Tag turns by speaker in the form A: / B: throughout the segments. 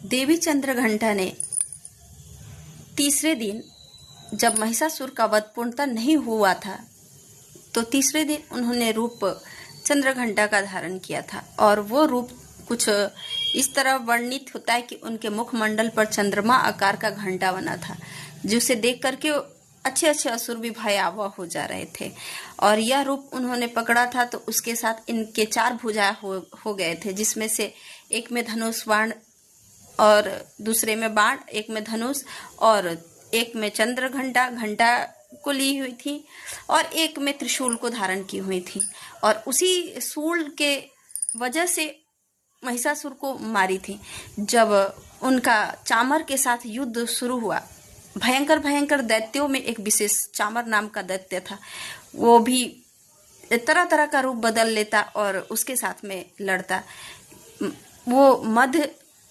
A: देवी चंद्रघंटा ने तीसरे दिन जब महिषासुर का वध पूर्णतः नहीं हुआ था तो तीसरे दिन उन्होंने रूप चंद्रघंटा का धारण किया था। और वो रूप कुछ इस तरह वर्णित होता है कि उनके मुखमंडल पर चंद्रमा आकार का घंटा बना था, जिसे देख करके अच्छे अच्छे असुर भी भयावह हो जा रहे थे। और यह रूप उन्होंने पकड़ा था तो उसके साथ इनके 4 भुजा हो गए थे, जिसमें से एक में धनुष बाण और दूसरे में बाण, एक में धनुष और एक में चंद्र घंटा को ली हुई थी और एक में त्रिशूल को धारण की हुई थी। और उसी शूल के वजह से महिषासुर को मारी थी। जब उनका चामर के साथ युद्ध शुरू हुआ, भयंकर दैत्यों में एक विशेष चामर नाम का दैत्य था, वो भी तरह तरह का रूप बदल लेता और उसके साथ में लड़ता। वो मध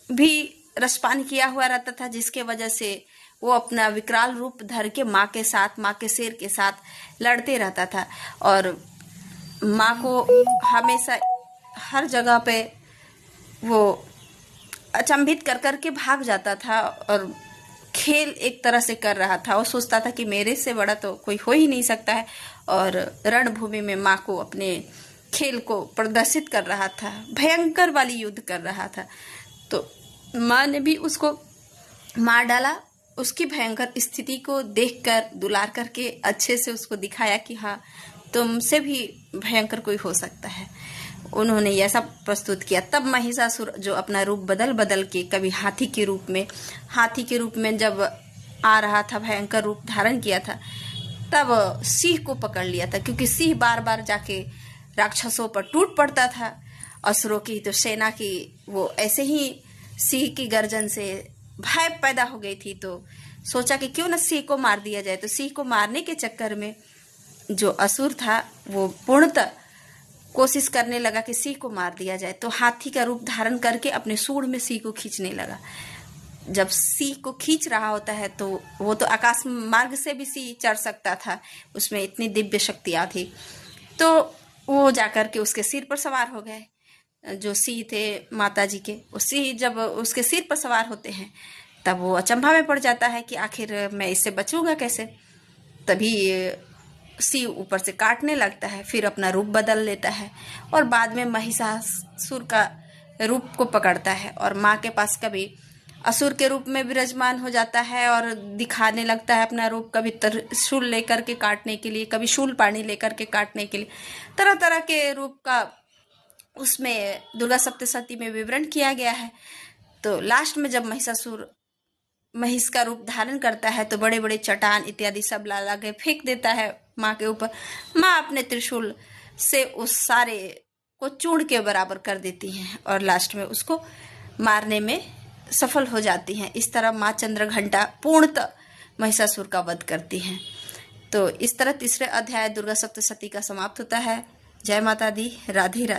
A: भी रसपान किया हुआ रहता था, जिसके वजह से वो अपना विकराल रूप धर के माँ के शेर के साथ लड़ते रहता था। और माँ को हमेशा हर जगह पे वो अचंभित कर कर के भाग जाता था और खेल एक तरह से कर रहा था। वो सोचता था कि मेरे से बड़ा तो कोई हो ही नहीं सकता है, और रणभूमि में माँ को अपने खेल को प्रदर्शित कर रहा था, भयंकर वाली युद्ध कर रहा था। तो माँ ने भी उसको मार डाला। उसकी भयंकर स्थिति को देखकर दुलार करके अच्छे से उसको दिखाया कि हाँ, तुमसे भी भयंकर कोई हो सकता है। उन्होंने ऐसा प्रस्तुत किया। तब महिषासुर जो अपना रूप बदल के कभी हाथी के रूप में जब आ रहा था, भयंकर रूप धारण किया था, तब सिंह को पकड़ लिया था, क्योंकि सिंह बार बार जाके राक्षसों पर टूट पड़ता था। असुरों की तो सेना की वो ऐसे ही सिंह की गर्जन से भय पैदा हो गई थी, तो सोचा कि क्यों न सिंह को मार दिया जाए। तो सिंह को मारने के चक्कर में जो असुर था वो पूर्णतः कोशिश करने लगा कि सिंह को मार दिया जाए, तो हाथी का रूप धारण करके अपने सूंड में सिंह को खींचने लगा। जब सिंह को खींच रहा होता है तो वो तो आकाश मार्ग से भी सिंह चढ़ सकता था, उसमें इतनी दिव्य शक्तियाँ थी। तो वो जाकर के उसके सिर पर सवार हो गए। जो सिंह थे माता जी के, वो सिंह जब उसके सिर पर सवार होते हैं तब वो अचंभा में पड़ जाता है कि आखिर मैं इससे बचूंगा कैसे। तभी सिंह ऊपर से काटने लगता है, फिर अपना रूप बदल लेता है और बाद में महिषासुर का रूप को पकड़ता है और माँ के पास कभी असुर के रूप में विराजमान हो जाता है और दिखाने लगता है अपना रूप, कभी त्रिशूल लेकर के काटने के लिए, कभी शूल पाणी लेकर के काटने के लिए, तरह तरह के रूप का उसमें दुर्गा सप्तशती में विवरण किया गया है। तो लास्ट में जब महिषासुर महिष का रूप धारण करता है तो बड़े बड़े चट्टान इत्यादि सब ला के फेंक देता है माँ के ऊपर। माँ अपने त्रिशूल से उस सारे को चूर्ण के बराबर कर देती हैं और लास्ट में उसको मारने में सफल हो जाती हैं। इस तरह माँ चंद्रघंटा पूर्णतः महिषासुर का वध करती हैं। तो इस तरह तीसरे अध्याय दुर्गा सप्तशती का समाप्त होता है। जय माता दी। राधे राधे।